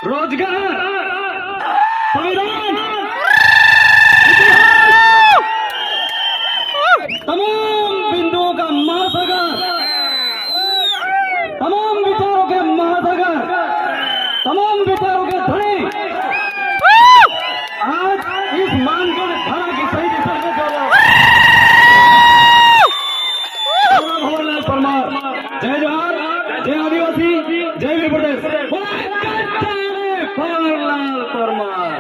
रोजगार, संविधान, तमाम बिंदुओं का महासागर, तमाम विचारों के महासागर, तमाम विचारों के धनी आज इस मानगढ़ थाना की सही दिशा में चलो। भवरलाल परमार, जय जोहार, जय आदिवासी, जय वीर प्रदेश। भवरलाल परमार,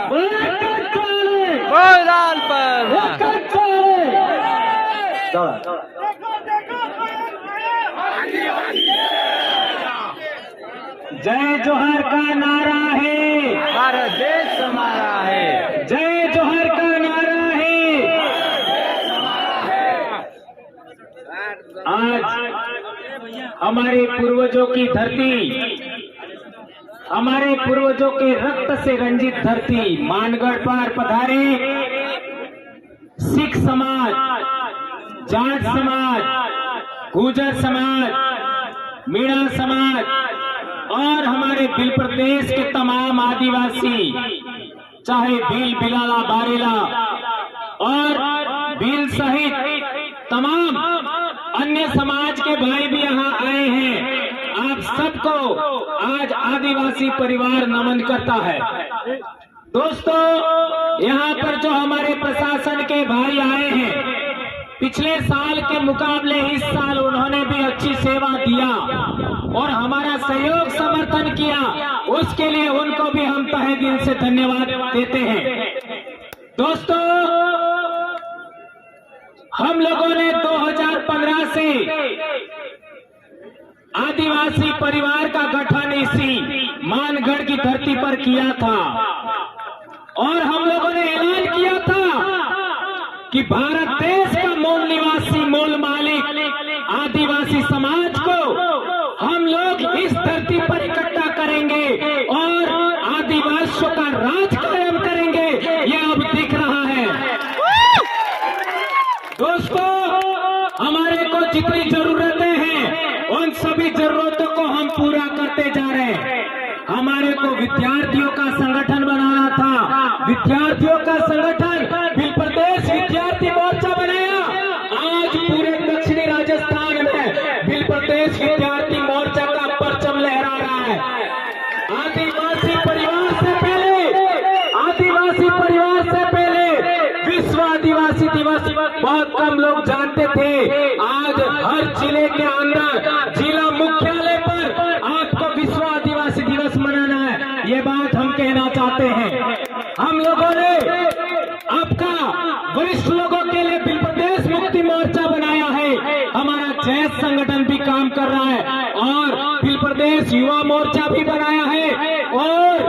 भवरलाल परमार। जय जोहर का नारा है, भारत देश हमारा है। जय जोहर का नारा है। आज हमारे पूर्वजों की धरती, हमारे पूर्वजों के रक्त से रंजित धरती मानगढ़ पर पधारे सिख समाज, जाट समाज, गुर्जर समाज, मीणा समाज और हमारे भील प्रदेश के तमाम आदिवासी, चाहे भील, बिलाला, बारेला और भील सहित तमाम अन्य समाज के भाई भी यहाँ आए हैं। आप सबको आज आदिवासी परिवार नमन करता है। दोस्तों, यहाँ पर जो हमारे प्रशासन के भाई आए हैं, पिछले साल के मुकाबले इस साल उन्होंने भी अच्छी सेवा दिया और हमारा सहयोग समर्थन किया। उसके लिए उनको भी हम तहे दिल से धन्यवाद देते हैं। दोस्तों, हम लोगों ने 2015 से आदिवासी परिवार का गठन इसी मानगढ़ की धरती पर किया था और हम लोगों ने ऐलान किया था कि भारत देश का मूल निवासी, मूल मालिक आदिवासी समाज को हम लोग इस धरती पर इकट्ठा करेंगे और आदिवासियों का राज कायम करेंगे। यह अब दिख रहा है। दोस्तों, हमारे को जितनी जरूरतें हैं उन सभी जरूरतों को हम पूरा करते जा रहे हैं। हमारे को विद्यार्थियों का संगठन बनाना था, विद्यार्थियों का संगठन भील प्रदेश विद्यार्थी मोर्चा बनाया। आज पूरे दक्षिणी राजस्थान में भील प्रदेश विद्यार्थी मोर्चा का परचम लहरा रहा है। आदिवासी परिवार से पहले, आदिवासी परिवार से पहले विश्व आदिवासी दिवस बहुत कम लोग जानते थे। आज हर जिले के अंदर, जिला मुख्यालय पर आपको विश्व आदिवासी दिवस मनाना है। ये बात हम कहना चाहते हैं। हम लोगों ने आपका वरिष्ठ लोगों के लिए भील प्रदेश मुक्ति मोर्चा बनाया है। हमारा जैस संगठन भी काम कर रहा है और भील प्रदेश युवा मोर्चा भी बनाया है और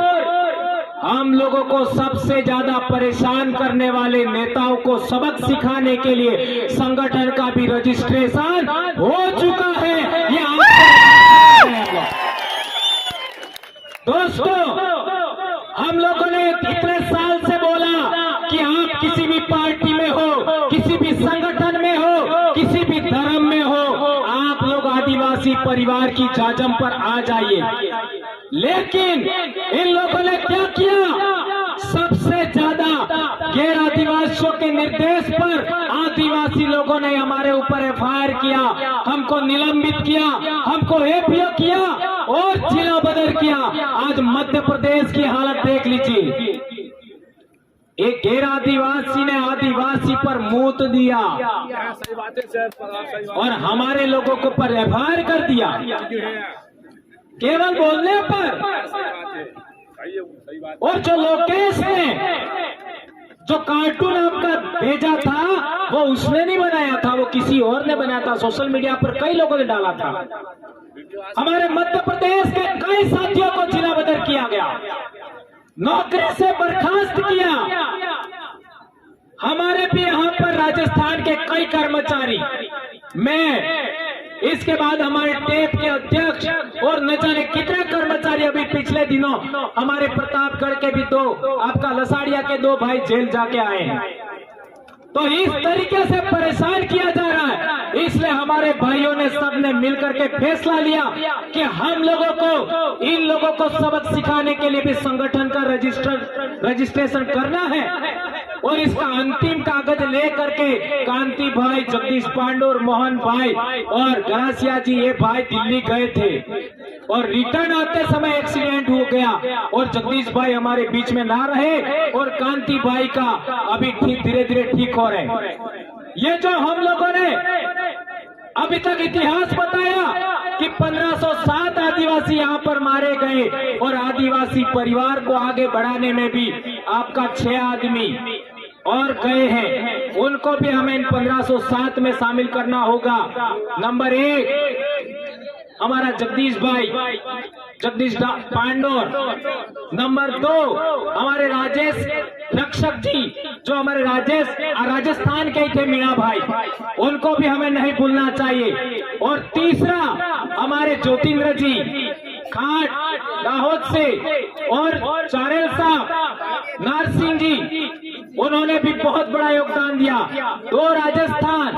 हम लोगों को सबसे ज्यादा परेशान करने वाले नेताओं को सबक सिखाने के लिए संगठन का भी रजिस्ट्रेशन हो चुका है। ये आपको दोस्तों, हम लोगों ने इतने साल से बोला कि आप किसी भी पार्टी में हो, किसी भी संगठन में हो, किसी भी धर्म में हो, आप लोग आदिवासी परिवार की जाजम पर आ जाइए। लेकिन इन लोगों ने क्या किया? सबसे ज्यादा गैर आदिवासियों के निर्देश पर आदिवासी लोगों ने हमारे ऊपर एफआईआर किया, हमको निलंबित किया, हमको एपीओ किया और जिला बदल किया। आज मध्य प्रदेश की हालत देख लीजिए। एक गैर आदिवासी ने आदिवासी पर मूत दिया और हमारे लोगों को पर एफआईआर कर दिया केवल बोलने पर। और जो लोकेश ने जो कार्टून आपका भेजा था वो उसने नहीं बनाया था, वो किसी और ने बनाया था। सोशल मीडिया पर कई लोगों ने डाला था। हमारे मध्य प्रदेश के कई साथियों को जिला बदल किया गया, नौकरी से बर्खास्त किया। हमारे भी यहाँ पर राजस्थान के कई कर्मचारी, मैं इसके बाद हमारे टेप के अध्यक्ष और न जाने कितने कर्मचारी अभी पिछले दिनों हमारे प्रतापगढ़ के भी दो, आपका लसाड़िया के दो भाई जेल जाके आए हैं। तो इस तरीके से परेशान किया जा रहा है। इसलिए हमारे भाइयों ने सबने मिलकर के फैसला लिया कि हम लोगों को इन लोगों को सबक सिखाने के लिए भी संगठन का रजिस्ट्रेशन करना है। और इसका अंतिम कागज लेकर के कांति भाई, जगदीश पांडे और मोहन भाई और गरासिया जी ये भाई दिल्ली गए थे और रिटर्न आते समय एक्सीडेंट हो गया और जगदीश भाई हमारे बीच में ना रहे और कांति भाई का अभी धीरे धीरे ठीक हो रहे। ये जो हम लोगों ने अभी तक इतिहास बताया कि 1507 आदिवासी यहाँ पर मारे गए और आदिवासी परिवार को आगे बढ़ाने में भी आपका 6 आदमी और गए हैं, उनको भी हमें इन 1507 में शामिल करना होगा। नंबर 1 हमारा जगदीश भाई, जगदीश पांडोर। नंबर 2 हमारे राजेश रक्षक जी, जो हमारे राजस्थान के थे, मीणा भाई, उनको भी हमें नहीं भूलना चाहिए। और तीसरा हमारे ज्योतिन्द्र जी खाट दाहोद से और चारेल साहब नारसिंह जी, उन्होंने भी बहुत बड़ा योगदान दिया। 2 राजस्थान,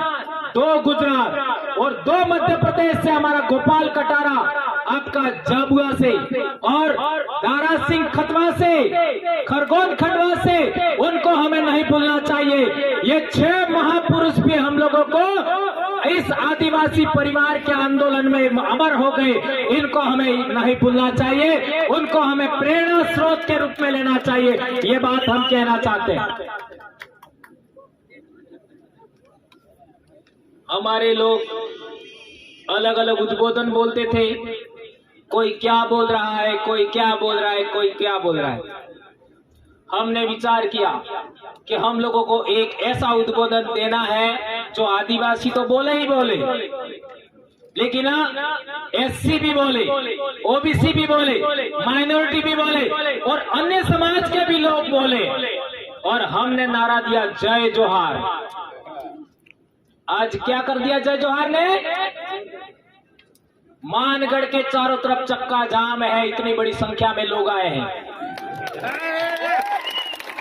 2 गुजरात और 2 मध्य प्रदेश से हमारा गोपाल कटारा आपका झाबुआ से और दारा सिंह खतवा से, खरगोन खंडवा से, उनको हमें नहीं भूलना चाहिए। ये 6 महापुरुष भी हम लोगों को इस आदिवासी परिवार के आंदोलन में अमर हो गए, इनको हमें नहीं भूलना चाहिए, उनको हमें प्रेरणा स्रोत के रूप में लेना चाहिए। ये बात हम कहना चाहते हैं। हमारे लोग अलग अलग उद्बोधन बोलते थे, कोई क्या बोल रहा है, कोई क्या बोल रहा है, कोई क्या बोल रहा है। हमने विचार किया कि हम लोगों को एक ऐसा उद्बोधन देना है जो आदिवासी तो बोले ही बोले, लेकिन एससी भी बोले, ओबीसी भी बोले, माइनॉरिटी भी बोले और अन्य समाज के भी लोग बोले। और हमने नारा दिया जय जोहार। आज क्या कर दिया जय जोहार ने? मानगढ़ के चारों तरफ चक्का जाम है, इतनी बड़ी संख्या में लोग आए हैं।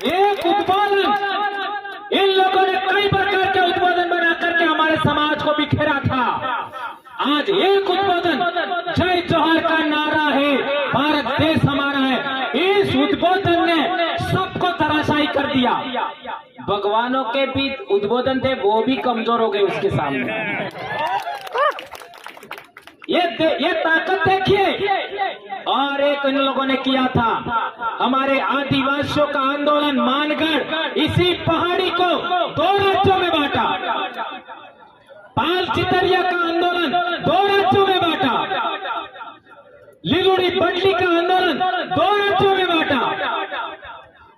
एक उद्बोधन, इन लोगों ने कई प्रकार के उद्बोधन बना करके हमारे समाज को बिखेरा था। आज एक उद्बोधन जय जोहार का नारा है, भारत देश हमारा है, इस उद्बोधन ने सबको धराशायी कर दिया। भगवानों के भी उद्बोधन थे, वो भी कमजोर हो गए उसके सामने। ये ताकत देखिए। और एक इन लोगों ने किया था, हमारे आदिवासियों का आंदोलन मानगढ़, इसी पहाड़ी को 2 राज्यों में बांटा। पाल चितरिया का आंदोलन 2 राज्यों में बांटा। लिलुड़ी बटली का आंदोलन 2 राज्यों में बांटा।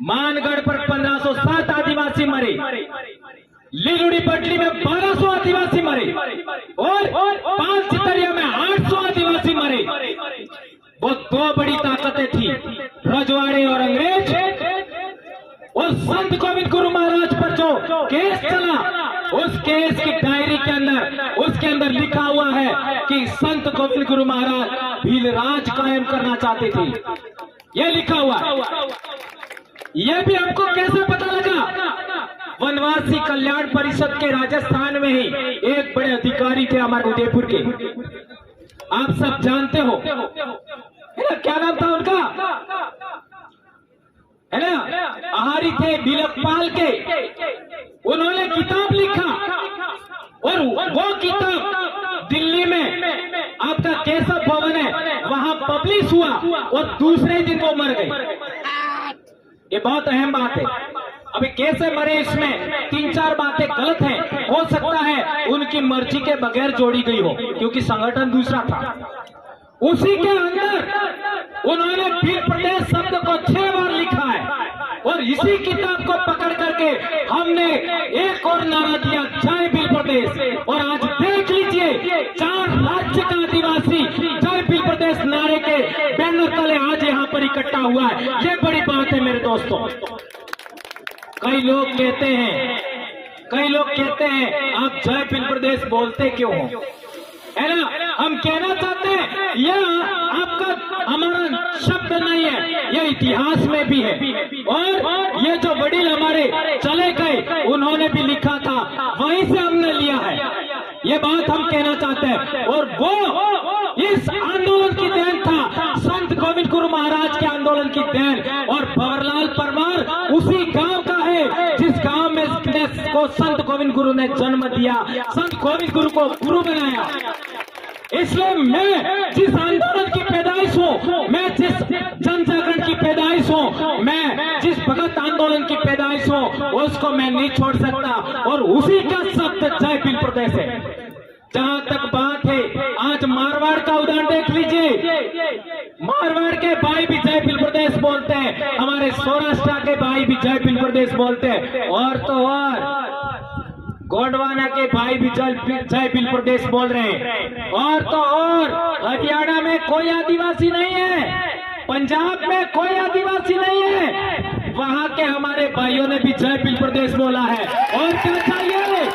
मानगढ़ पर 1507 आदिवासी मरे, लिलुड़ी बटली में 1200 आदिवासी मरे और पाल चितरिया में 800 आदिवासी मरे। वो 2 बड़ी ताकतें थी, रजवाड़े और अंग्रेज। और संत गोविंद गुरु महाराज पर जो केस चला, उस केस की डायरी के अंदर, उसके अंदर लिखा हुआ है कि संत गोविंद गुरु महाराज भील राज कायम करना चाहते थे। यह लिखा हुआ है। यह भी हमको कैसे पता लगा? वनवासी कल्याण परिषद के राजस्थान में ही एक बड़े अधिकारी थे हमारे उदयपुर के, आप सब जानते हो, है ना? क्या नाम था उनका? है ना? आहारी थे बिलकपाल के। उन्होंने किताब लिखा और वो किताब दिल्ली में आपका केशव भवन है, वहां पब्लिश हुआ और दूसरे दिन वो मर गए। ये बहुत अहम बात है। अभी कैसे मरे, इसमें 3-4 बातें गलत हैं। हो सकता है उनकी मर्जी के बगैर जोड़ी गई हो, क्योंकि संगठन दूसरा था। उसी के अंदर उन्होंने भील प्रदेश शब्द को 6 बार लिखा है और इसी किताब को पकड़ करके हमने एक और नारा दिया, जय भील प्रदेश। और आज देख लीजिए, 4 राज्य का आदिवासी जय भील प्रदेश नारे के बैनर तले आज यहाँ पर इकट्ठा हुआ है। ये बड़ी बात है मेरे दोस्तों। कई लोग कहते हैं आप जय भील प्रदेश बोलते क्यों हो, है ना? हम कहना चाहते हैं यह आपका हमारा शब्द नहीं है, यह इतिहास में भी है। और ये जो वडील हमारे चले गए, उन्होंने भी लिखा था, वहीं से हमने लिया है। ये बात हम कहना चाहते हैं। और वो इस आंदोलन की देन था, संत गोविंद गुरु महाराज के आंदोलन की देन। और भंवरलाल परमार उसी गांव का है जिस गांव में को संत गोविंद गुरु ने जन्म दिया, संत गोविंद गुरु को गुरु बनाया। इसलिए मैं जिस आंदोलन की पैदाइश हूँ, मैं जिस जन जागरण की पैदाइश हूँ, मैं जिस भगत आंदोलन की पैदाइश हूँ, उसको मैं नहीं छोड़ सकता। और उसी का शब्द जय भील प्रदेश है। जहां तक बात है, आज मारवाड़ का उदाहरण देख लीजिए। मारवाड़ के भाई भी जय भील प्रदेश बोलते हैं, हमारे सौराष्ट्र के भाई भी जय भील प्रदेश बोलते हैं। और तो और गोंडवाना के भाई भी जय भील प्रदेश बोल रहे हैं। और तो और हरियाणा में कोई आदिवासी नहीं है, पंजाब में कोई आदिवासी नहीं है, वहां के हमारे भाइयों ने भी जय भील प्रदेश बोला है। और क्या चाहिए?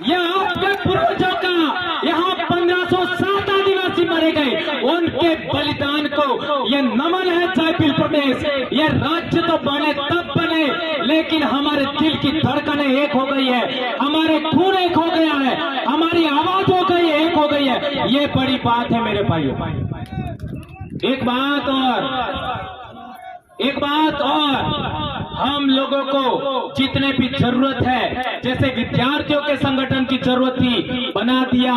यह आपके पूर्वजों का, यहाँ 1507 आदिवासी मारे गए, उनके बलिदान को यह नमन है जय भील प्रदेश। यह राज्य तो बने तब बने, लेकिन हमारे दिल की धड़कनें एक हो गई है, हमारे खून एक हो गया है, हमारी आवाज हो गई है, एक हो गई है। ये बड़ी बात है मेरे भाइयों। एक बात और हम लोगों को जितने भी जरूरत है, जैसे विद्यार्थियों के संगठन की जरूरत थी, बना दिया।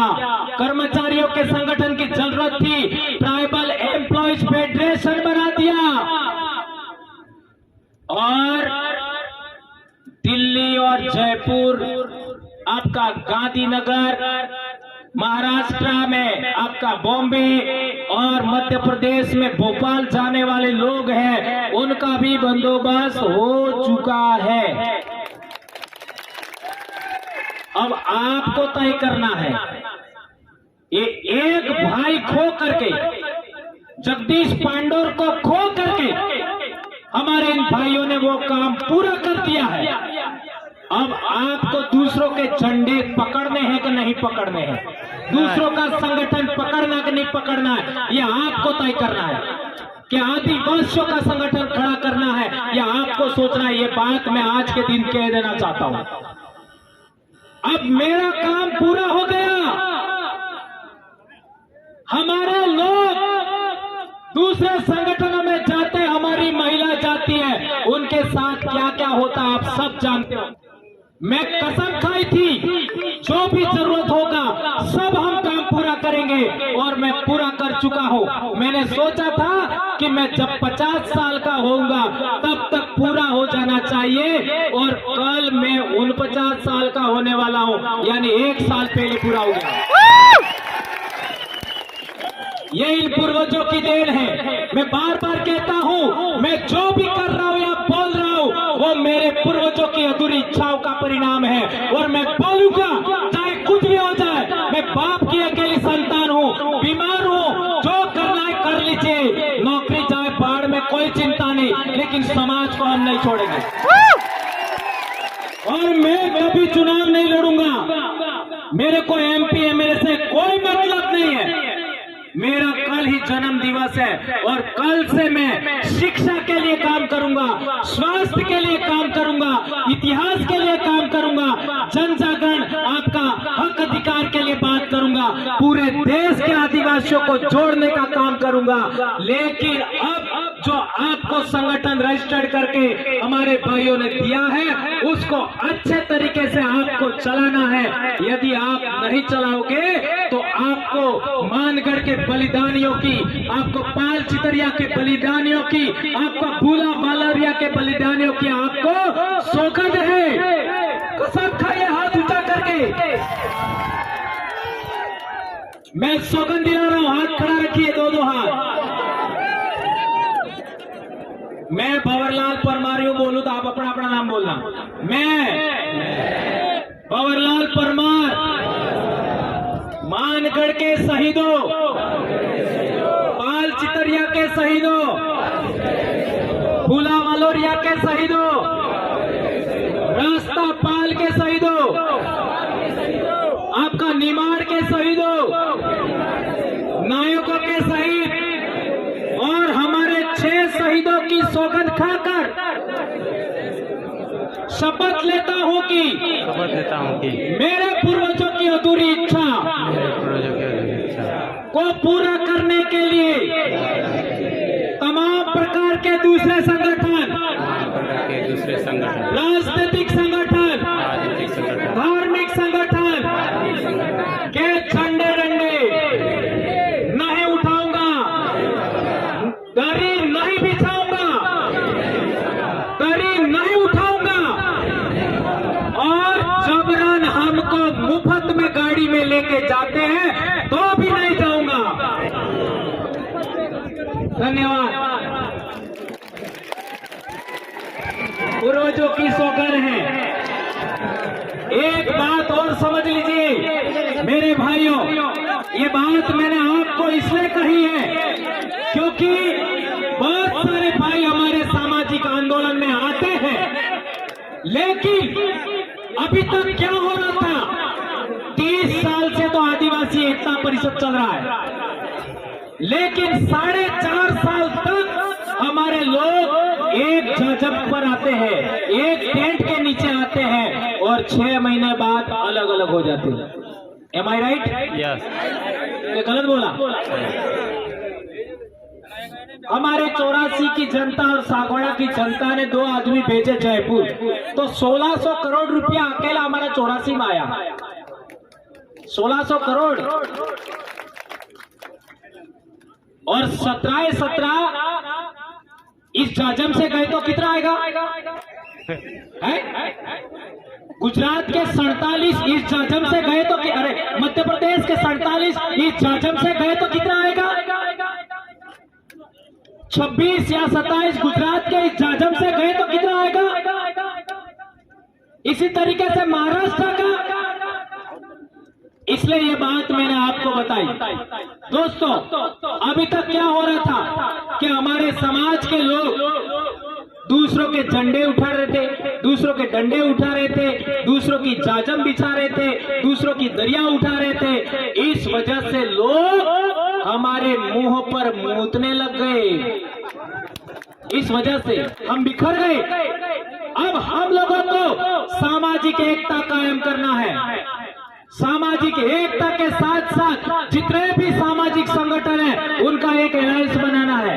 कर्मचारियों के संगठन की जरूरत थी, ट्राइबल एम्प्लॉयज फेडरेशन बना दिया। और दिल्ली और जयपुर, आपका गांधीनगर, महाराष्ट्र में आपका बॉम्बे और मध्य प्रदेश में भोपाल जाने वाले लोग हैं, उनका भी बंदोबस्त हो चुका है। अब आपको तय करना है। ये एक भाई खो करके, जगदीश पांडोर को खो करके हमारे इन भाइयों ने वो काम पूरा कर दिया है। अब आपको दूसरों के झंडे पकड़ने हैं कि नहीं पकड़ने हैं, दूसरों का संगठन पकड़ना कि नहीं पकड़ना है, ये आपको तय करना है। कि आदिवासियों का संगठन खड़ा करना है, या आपको सोचना है। ये बात मैं आज के दिन कह देना चाहता हूं। अब मेरा काम पूरा हो गया। हमारे लोग दूसरे संगठनों में जाते, हमारी महिला जाती है, उनके साथ क्या क्या होता आप सब जानते हो। मैं कसम खाई थी, जो भी जरूरत होगा सब हम काम पूरा करेंगे, और मैं पूरा कर चुका हूं। मैंने सोचा था कि मैं जब 50 साल का होऊंगा तब तक पूरा हो जाना चाहिए, और कल मैं 49 साल का होने वाला हूं, यानी 1 साल पहले पूरा हो गया। ये इन पूर्वजों की देन है। मैं बार बार कहता हूं, मैं जो भी कर रहा हूं या बोल रहा हूं, वो मेरे पूर्वजों की अधूरी इच्छाओं का परिणाम है। और मैं बोलूंगा चाहे कुछ भी हो जाए। मैं बाप की अकेली संतान हूं, बीमार हूं, जो करना है कर लीजिए, नौकरी जाए बाढ़ में कोई चिंता नहीं, लेकिन समाज को हम नहीं छोड़ेंगे। और मैं कभी चुनाव नहीं लड़ूंगा। मेरे को MP MLA से कोई मतलब नहीं है। मेरा कल ही जन्म दिवस है, और कल से मैं शिक्षा के लिए काम करूंगा, स्वास्थ्य के लिए काम करूंगा, इतिहास के लिए काम करूंगा, जन जागरण, आपका हक अधिकार के लिए बात करूंगा, पूरे देश के आदिवासियों को जोड़ने का काम करूंगा। लेकिन अब जो आपको संगठन रजिस्टर्ड करके हमारे भाइयों ने दिया है, उसको अच्छे तरीके से आपको चलाना है। यदि आप नहीं चलाओगे तो आपको मानगढ़ के बलिदानियों की, आपको पाल चितरिया के बलिदानियों की, आपको भूला बालरिया के बलिदानियों की आपको सौगंध है। कसम खाइए हाथ ऊंचा करके। मैं सौगंध दिला रहा हूं, हाथ खड़ा रखिए, दो हाथ। मैं भंवरलाल परमार बोलूं तो आप अपना अपना नाम बोलना। मैं भंवरलाल परमार, मानगढ़ के शहीदों, पाल चितरिया के शहीदों, भूला वालोरिया के शहीदों, रास्ता पाल के शहीदों, आपका निमाड़ के शहीदों, नायकों के शहीद, और हमारे 6 शहीदों की सौगंध खाकर शपथ लेता हूं कि शपथ लेता हूं कि मेरे पूर्वजों की की अधूरी इच्छा को पूरा करने के लिए तमाम प्रकार के दूसरे संगठन, राजनीतिक संगठन, धार्मिक संगठन के झंडे डंडे नहीं उठाऊंगा, दरी नहीं बिछाऊंगा, दरी नहीं उठाऊंगा और जबरन हमको मुफ्त में गाड़ी में लेके जाते हैं तो भी नहीं जाऊंगा। धन्यवाद। पूर्वजों की सौगंध है। एक बात और समझ लीजिए मेरे भाइयों, ये बात मैंने आपको इसलिए कही है क्योंकि बहुत सारे भाई हमारे सामाजिक आंदोलन में आते हैं, लेकिन अभी तक क्या हो रहा था, 30 साल से तो आदिवासी एकता परिषद चल रहा है, लेकिन 4.5 साल तक हमारे लोग एक जगह पर आते हैं, एक टेंट के नीचे आते हैं और 6 महीने बाद अलग अलग हो जाते हैं। एम आई राइट? यस। ये गलत बोला? हमारे 84 की जनता और सागवाड़ा की जनता ने 2 आदमी भेजे जयपुर, तो 1600 करोड़ रुपया अकेला हमारा 84 में आया। 1600 करोड़ और 17 इस जाजम से गए तो कितना आएगा है? गुजरात के 47 इस जाजम से गए तो अरे मध्य प्रदेश के 47 इस जाजम से गए तो कितना आएगा? 26 या 27 गुजरात के इस जाजम से गए तो कितना आएगा? इसी तरीके से महाराष्ट्र का। इसलिए ये बात मैंने आपको बताई। दोस्तों, अभी तक क्या हो रहा था कि हमारे समाज के लोग दूसरों के झंडे उठा रहे थे, दूसरों के डंडे उठा रहे थे, दूसरों की जाजम बिछा रहे थे, दूसरों की दरिया उठा रहे थे। इस वजह से लोग हमारे मुंह पर मूतने लग गए, इस वजह से हम बिखर गए। अब हम लोगों को सामाजिक एकता कायम करना है। सामाजिक एकता के साथ साथ जितने भी सामाजिक संगठन है उनका एक अलायंस बनाना है,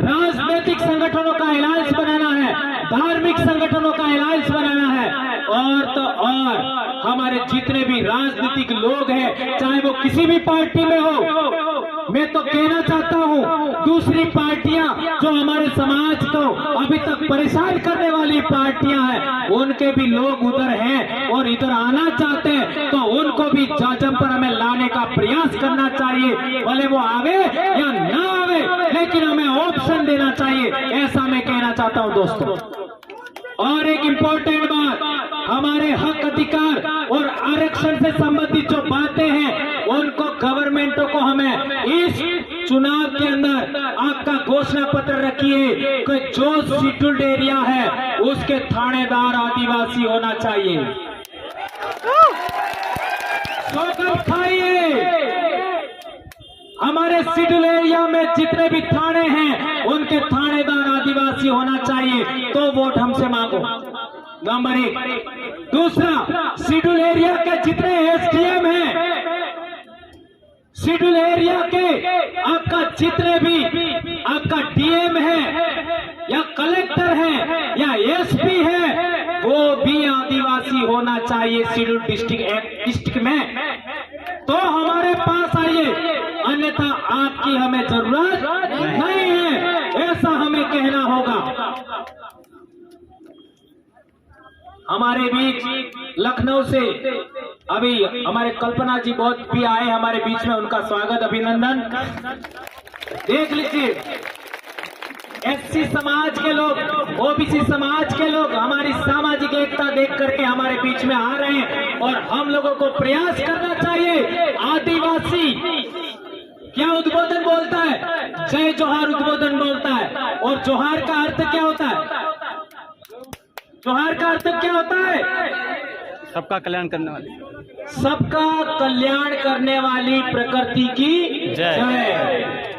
राजनीतिक संगठनों का अलायंस बनाना है, धार्मिक संगठनों का अलायंस बनाना है, और तो और हमारे जितने भी राजनीतिक लोग हैं, चाहे वो किसी भी पार्टी में हो, मैं तो कहना चाहता हूं दूसरी पार्टियां जो हमारे समाज को अभी तक परेशान करने वाली पार्टियां हैं, उनके भी लोग उधर हैं और इधर आना चाहते हैं, तो उनको भी जाजम पर हमें लाने का प्रयास करना चाहिए। भले वो आवे या ना आवे, लेकिन हमें ऑप्शन देना चाहिए, ऐसा मैं कहना चाहता हूं दोस्तों। और एक इम्पोर्टेंट बात, हमारे हक अधिकार और आरक्षण से संबंधित जो बातें हैं उनको गवर्नमेंटों को हमें इस चुनाव के अंदर आपका घोषणा पत्र रखिए कि जो शेड्यूल्ड एरिया है उसके थानेदार आदिवासी होना चाहिए। सौगंध खाइए, हमारे शेड्यूल एरिया में जितने भी थाने हैं उनके थानेदार आदिवासी होना चाहिए, तो वोट हमसे मांगो। नंबर 1। दूसरा, शेड्यूल एरिया के जितने एसडीएम हैं, शेड्यूल एरिया के आपका जितने भी आपका डीएम है या कलेक्टर है या एसपी है, वो भी आदिवासी होना चाहिए शेड्यूल डिस्ट्रिक्ट में, तो हमारे पास आइए, अन्यथा आपकी हमें जरूरत नहीं है, ऐसा हमें कहना होगा। हमारे बीच लखनऊ से अभी हमारे कल्पना जी बहुत भी आए हमारे बीच में, उनका स्वागत अभिनंदन। देख लीजिए, एससी समाज के लोग, ओबीसी समाज के लोग हमारी सामाजिक एकता देख करके हमारे बीच में आ रहे हैं, और हम लोगों को प्रयास करना चाहिए। आदिवासी क्या उद्बोधन बोलता है? जय जोहार उद्बोधन बोलता है, और जोहार का अर्थ क्या होता है? जोहार का अर्थ क्या होता है? सबका कल्याण करने वाली, सबका कल्याण करने वाली प्रकृति की जय।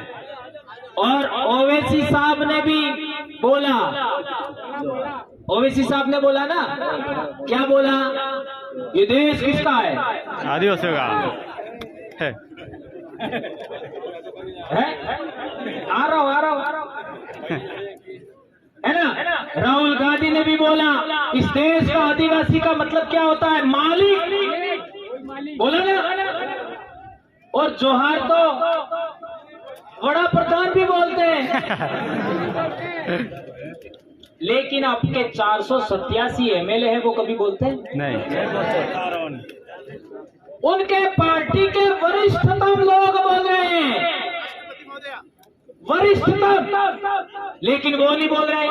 और ओवैसी साहब ने भी बोला, ओवैसी साहब ने बोला ना, क्या बोला? ये देश किसका है? आदिवासियों का है। आ रहा हूँ है ना। राहुल गांधी ने भी बोला इस देश का आदिवासी का मतलब क्या होता है? मालिक, बोला ना। और जोहार तो बड़ा प्रधान भी बोलते हैं। लेकिन आपके 487 एमएलए है, वो कभी बोलते हैं नहीं। उनके पार्टी के वरिष्ठतम लोग बोल रहे हैं, वरिष्ठतम, लेकिन वो नहीं बोल रहे।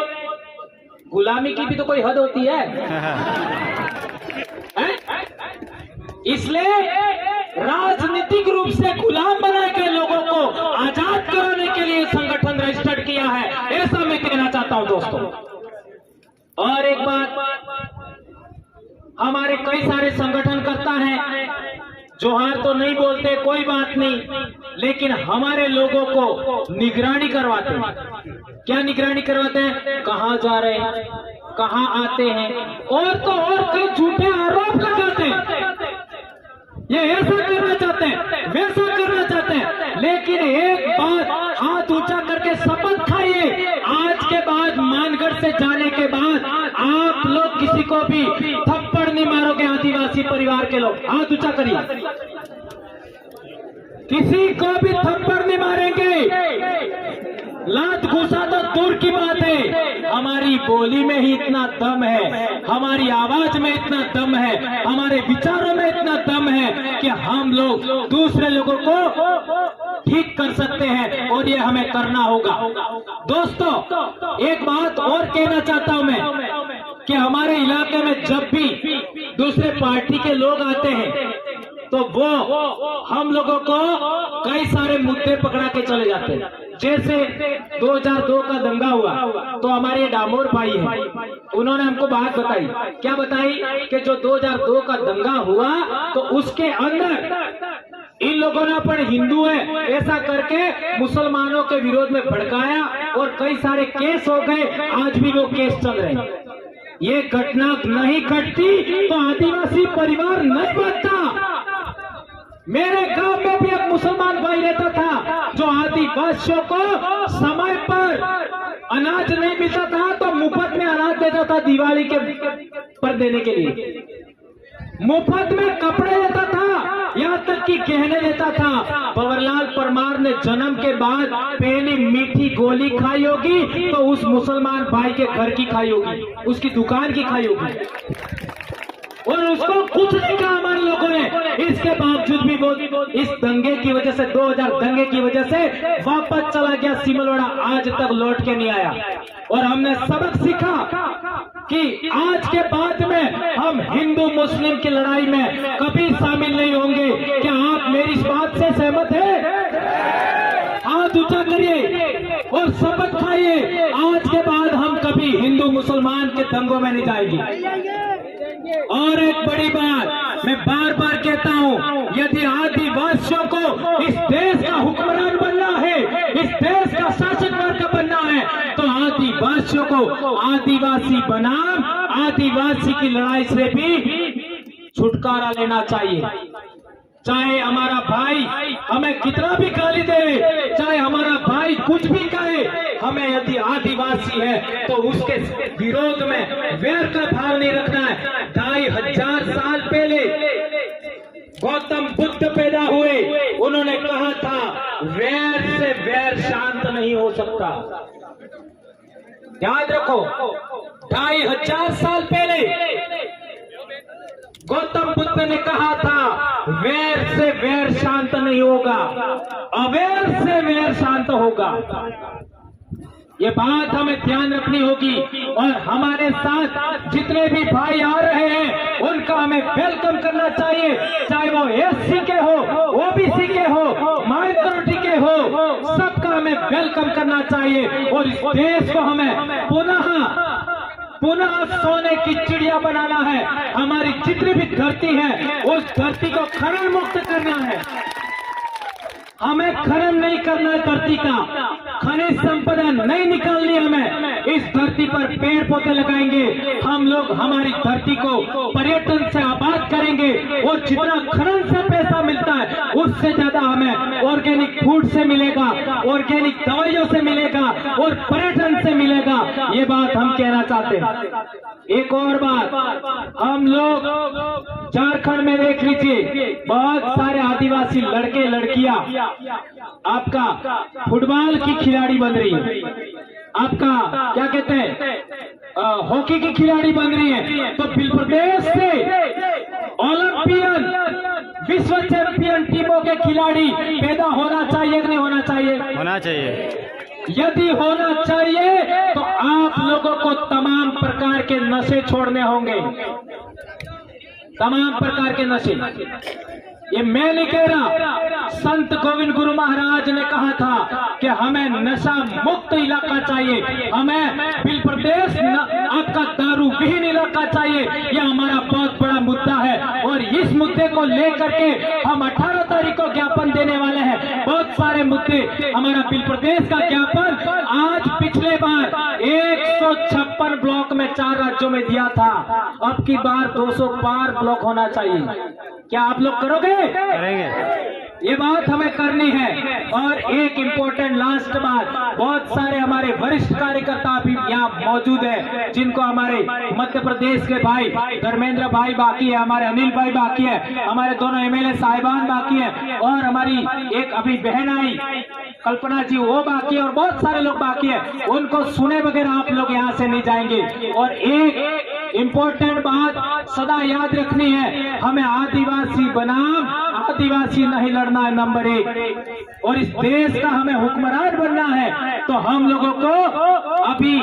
गुलामी की भी तो कोई हद होती है? इसलिए राजनीतिक रूप से गुलाम बना के लोगों को आजाद कराने के लिए संगठन रजिस्टर्ड किया है, ऐसा मैं कहना चाहता हूं दोस्तों। और एक बात, हमारे कई सारे संगठन करता है, जोहार तो नहीं बोलते, कोई बात नहीं, लेकिन हमारे लोगों को निगरानी करवाते हैं। क्या निगरानी करवाते हैं? कहाँ जा रहे हैं, कहाँ आते हैं, और तो और कई झूठे आरोप लगाते हैं। ये ऐसा करना चाहते हैं, वैसा करना चाहते हैं, लेकिन एक बात हाथ ऊंचा करके शपथ खाइए, आज के बाद मानगढ़ से जाने के बाद आप लोग किसी को भी थप्पड़ नहीं मारोगे। आदिवासी परिवार के लोग हाथ ऊंचा करिए, किसी को भी थप्पड़ नहीं मारेंगे। लात घुसा तो दूर की बात है, हमारी बोली में ही इतना दम है, हमारी आवाज में इतना दम है, हमारे विचारों में इतना दम है कि हम लोग दूसरे लोगों को ठीक कर सकते हैं, और ये हमें करना होगा। दोस्तों, एक बात और कहना चाहता हूं मैं कि हमारे इलाके में जब भी दूसरे पार्टी के लोग आते हैं तो वो हम लोगों को कई सारे मुद्दे पकड़ा के चले जाते हैं। जैसे 2002 का दंगा हुआ तो हमारे डामोर भाई हैं, उन्होंने हमको बात बताई। क्या बताई? कि जो 2002 का दंगा हुआ तो उसके अंदर इन लोगों ने अपन हिंदू है ऐसा करके मुसलमानों के विरोध में भड़काया और कई सारे केस हो गए, आज भी वो केस चल रहे हैं। ये घटना नहीं घटती तो आदिवासी परिवार नहीं बनता। मेरे गांव में भी एक मुसलमान भाई रहता था जो आदिवासियों को समय पर अनाज नहीं मिलता था तो मुफ्त में अनाज देता था, दिवाली के पर देने के लिए मुफ्त में कपड़े देता था, यहाँ तक कि गहने देता था। भंवरलाल परमार ने जन्म के बाद पहली मीठी गोली खाई होगी तो उस मुसलमान भाई के घर की खाई होगी, उसकी दुकान की खाई होगी, और उसको कुछ नहीं कहा हमारे लोगों ने। इसके बावजूद भी वो इस दंगे की वजह से, 2000 दंगे की वजह से वापस चला गया सिमलवाड़ा, आज तक लौट के नहीं आया। और हमने सबक सीखा कि आज के बाद में हम हिंदू मुस्लिम की लड़ाई में कभी शामिल नहीं होंगे। क्या आप मेरी इस बात से सहमत हैं? हाथ ऊंचा करिए और शपथ खाइए, आज के बाद हम कभी हिंदू मुसलमान के दंगों में नहीं जाएंगे। और एक बड़ी बात मैं बार बार कहता हूँ, यदि आदिवासियों को इस देश का हुक्मरान बनना है, इस देश का शासक वर्ग बनना है, तो आदिवासियों को आदिवासी बनाम आदिवासी की लड़ाई से भी छुटकारा लेना चाहिए। चाहे हमारा भाई हमें कितना भी गाली दे, चाहे हमारा भाई कुछ भी कहे, हमें यदि आदिवासी है तो उसके विरोध में वैर का भाव नहीं रखना है। 2500 साल पहले गौतम बुद्ध पैदा हुए, उन्होंने कहा था वैर से वैर शांत नहीं हो सकता। याद रखो, 2500 साल पहले गौतम बुद्ध ने कहा था वैर से वैर शांत नहीं होगा, अवैर से वैर शांत होगा। ये बात हमें ध्यान रखनी होगी। और हमारे साथ जितने भी भाई आ रहे हैं उनका हमें वेलकम करना चाहिए, चाहे वो एससी के हो, ओबीसी के हो, माइनॉरिटी के हो, सबका हमें वेलकम करना चाहिए। और इस देश को हमें पुनः सोने की चिड़िया बनाना है। हमारी जितनी भी धरती है उस धरती को खनन मुक्त करना है। हमें खनन नहीं करना है, धरती का खनिज संपदा नहीं निकालनी, हमें इस धरती पर पेड़ पौधे लगाएंगे हम लोग, हमारी धरती को पर्यटन से आबाद करेंगे और जितना खनन से पैसा मिलता है उससे ज्यादा हमें ऑर्गेनिक फूड से मिलेगा, ऑर्गेनिक दवाइयों से मिलेगा और पर्यटन से मिलेगा। ये बात हम कहना चाहते हैं। एक और बात, हम लोग झारखंड में देख लीजिए, बहुत सारे आदिवासी लड़के लड़कियां आपका फुटबॉल की खिलाड़ी बन रही है, आपका क्या कहते हैं हॉकी की खिलाड़ी बन रही है। तो बिल प्रदेश से ओलंपियन विश्व चैंपियन टीमों के खिलाड़ी पैदा होना चाहिए कि नहीं होना चाहिए? होना चाहिए। यदि होना चाहिए तो आप लोगों को तमाम प्रकार के नशे छोड़ने होंगे, तमाम प्रकार के नशे। ये मैं नहीं कह रहा, संत गोविंद गुरु महाराज ने कहा था कि हमें नशा मुक्त इलाका चाहिए, हमें बिल प्रदेश आपका दारू विहीन इलाका चाहिए। ये हमारा बहुत बड़ा मुद्दा है और इस मुद्दे को लेकर के हम 18 तारीख को ज्ञापन देने वाले हैं। बहुत सारे मुद्दे, हमारा बिल प्रदेश का ज्ञापन आज पिछले बार 156 ब्लॉक में 4 राज्यों में दिया था, अब की बार 200 पार ब्लॉक होना चाहिए। क्या आप लोग करोगे? करेंगे। ये बात हमें करनी है। और एक इम्पोर्टेंट लास्ट बात, बहुत सारे हमारे वरिष्ठ कार्यकर्ता भी यहाँ मौजूद है, जिनको हमारे मध्य प्रदेश के भाई धर्मेंद्र भाई बाकी है, हमारे अनिल भाई बाकी है, हमारे दोनों एमएलए साहिबान बाकी है और हमारी एक अभी बहन आई कल्पना जी वो बाकी है और बहुत सारे लोग बाकी है। उनको सुने बगैर आप लोग यहाँ से नहीं जाएंगे। और एक इम्पोर्टेंट बात सदा याद रखनी है, हमें आदिवासी बनाम आदिवासी नहीं लड़ना है, नंबर 1। और इस देश का हमें हुक्मरान बनना है तो हम लोगों को अभी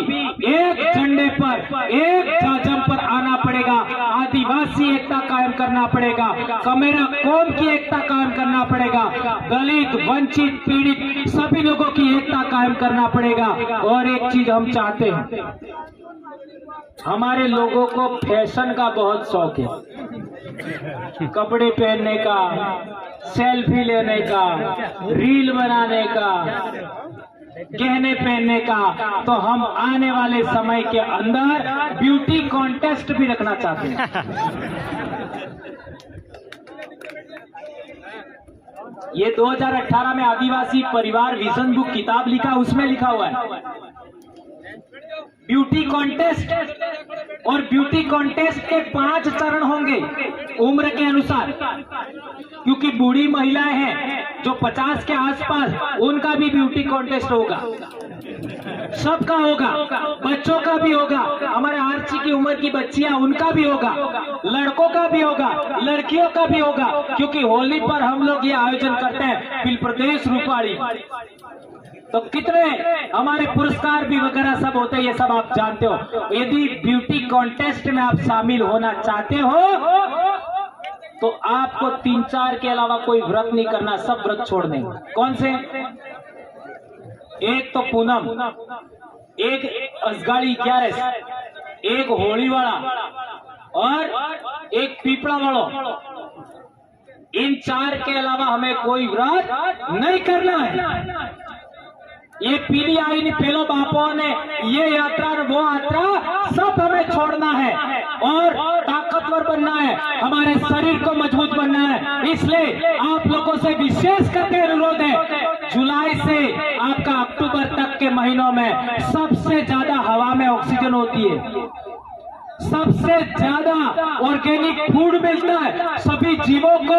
एक झंडे पर, एक जाजम पर आना पड़ेगा। आदिवासी एकता कायम करना पड़ेगा, कमेरा कौम की एकता कायम करना पड़ेगा, दलित वंचित पीड़ित सभी लोगों की एकता कायम करना पड़ेगा। और एक चीज हम चाहते हैं, हमारे लोगों को फैशन का बहुत शौक है, कपड़े पहनने का, सेल्फी लेने का, रील बनाने का, गहने पहनने का। तो हम आने वाले समय के अंदर ब्यूटी कॉन्टेस्ट भी रखना चाहते हैं। ये 2018 में आदिवासी परिवार विजन बुक किताब लिखा, उसमें लिखा हुआ है ब्यूटी कॉन्टेस्ट। और ब्यूटी कॉन्टेस्ट के 5 चरण होंगे उम्र के अनुसार, क्योंकि बूढ़ी महिलाएं हैं जो 50 के आसपास, उनका भी ब्यूटी कॉन्टेस्ट होगा, सबका होगा, बच्चों का भी होगा, हमारे आर्ची की उम्र की बच्चियां उनका भी होगा, लड़कों का भी होगा, लड़कियों का भी होगा। क्योंकि होली पर हम लोग ये आयोजन करते हैं बिल प्रदेश रूपाड़ी, तो कितने हमारे पुरस्कार भी वगैरह सब होते हैं, ये सब आप जानते हो। यदि ब्यूटी कॉन्टेस्ट में आप शामिल होना चाहते हो तो आपको 3-4 के अलावा कोई व्रत नहीं करना, सब व्रत छोड़ देंगे। कौन से? एक तो पूनम, एक असगाड़ी 11, एक होली वाला और एक पीपड़ा वालों। इन 4 के अलावा हमें कोई व्रत नहीं करना है। ये पीली आई नहीं पहलो बापों ने, ये यात्रा वो यात्रा सब हमें छोड़ना है और ताकतवर बनना है, हमारे शरीर को मजबूत बनना है। इसलिए आप लोगों से विशेष करके अनुरोध है, जुलाई से आपका अक्टूबर तक के महीनों में सबसे ज्यादा हवा में ऑक्सीजन होती है, सबसे ज्यादा ऑर्गेनिक फूड मिलता है सभी जीवों को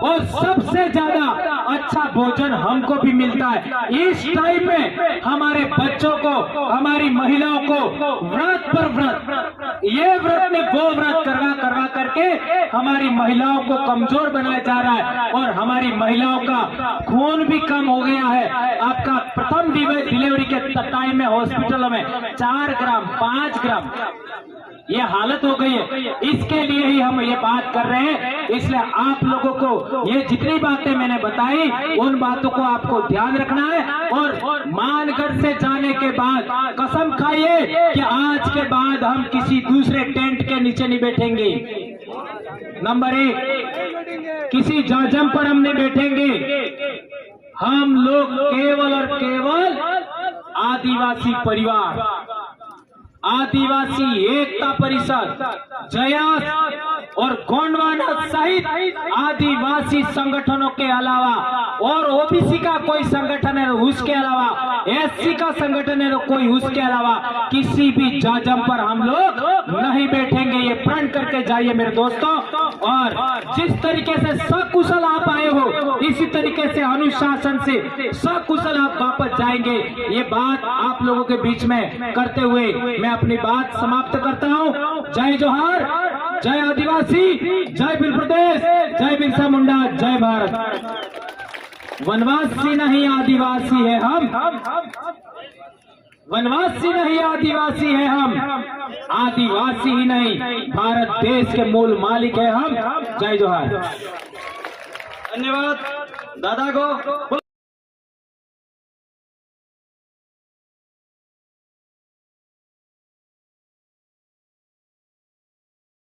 और सबसे ज्यादा अच्छा भोजन हमको भी मिलता है। इस टाइम में हमारे बच्चों को, हमारी महिलाओं को व्रत पर व्रत, ये व्रत में वो व्रत करवा करके हमारी महिलाओं को कमजोर बनाया जा रहा है और हमारी महिलाओं का खून भी कम हो गया है। आपका प्रथम डिलीवरी के टाइम में हॉस्पिटलों में 4 ग्राम 5 ग्राम ये हालत हो गई है। इसके लिए ही हम ये बात कर रहे हैं। इसलिए आप लोगों को ये जितनी बातें मैंने बताई उन बातों को आपको ध्यान रखना है और मानगढ़ से जाने के बाद कसम खाइए कि आज के बाद हम किसी दूसरे टेंट के नीचे नहीं बैठेंगे। नंबर 1, किसी जाजम पर हम नहीं बैठेंगे। हम लोग केवल और केवल आदिवासी परिवार, आदिवासी एकता परिषद, जयास और गोंडवाना सहित आदिवासी संगठनों के अलावा और ओबीसी का कोई संगठन है उसके अलावा, एससी का संगठन है तो कोई उसके अलावा किसी भी जाजम पर हम लोग नहीं बैठेंगे। ये प्रण करके जाइए मेरे दोस्तों। और जिस तरीके से सकुशल आप आए हो इसी तरीके से अनुशासन से सकुशल आप वापस जाएंगे। ये बात आप लोगों के बीच में करते हुए मैं अपनी बात समाप्त करता हूँ। जय जोहार, जय आदिवासी, जय भील प्रदेश, जय बिरसा मुंडा, जय भारत। वनवासी नहीं आदिवासी है हम, वनवासी नहीं आदिवासी है हम, आदिवासी ही नहीं भारत देश के मूल मालिक है हम। जय जोहार। धन्यवाद दादा को।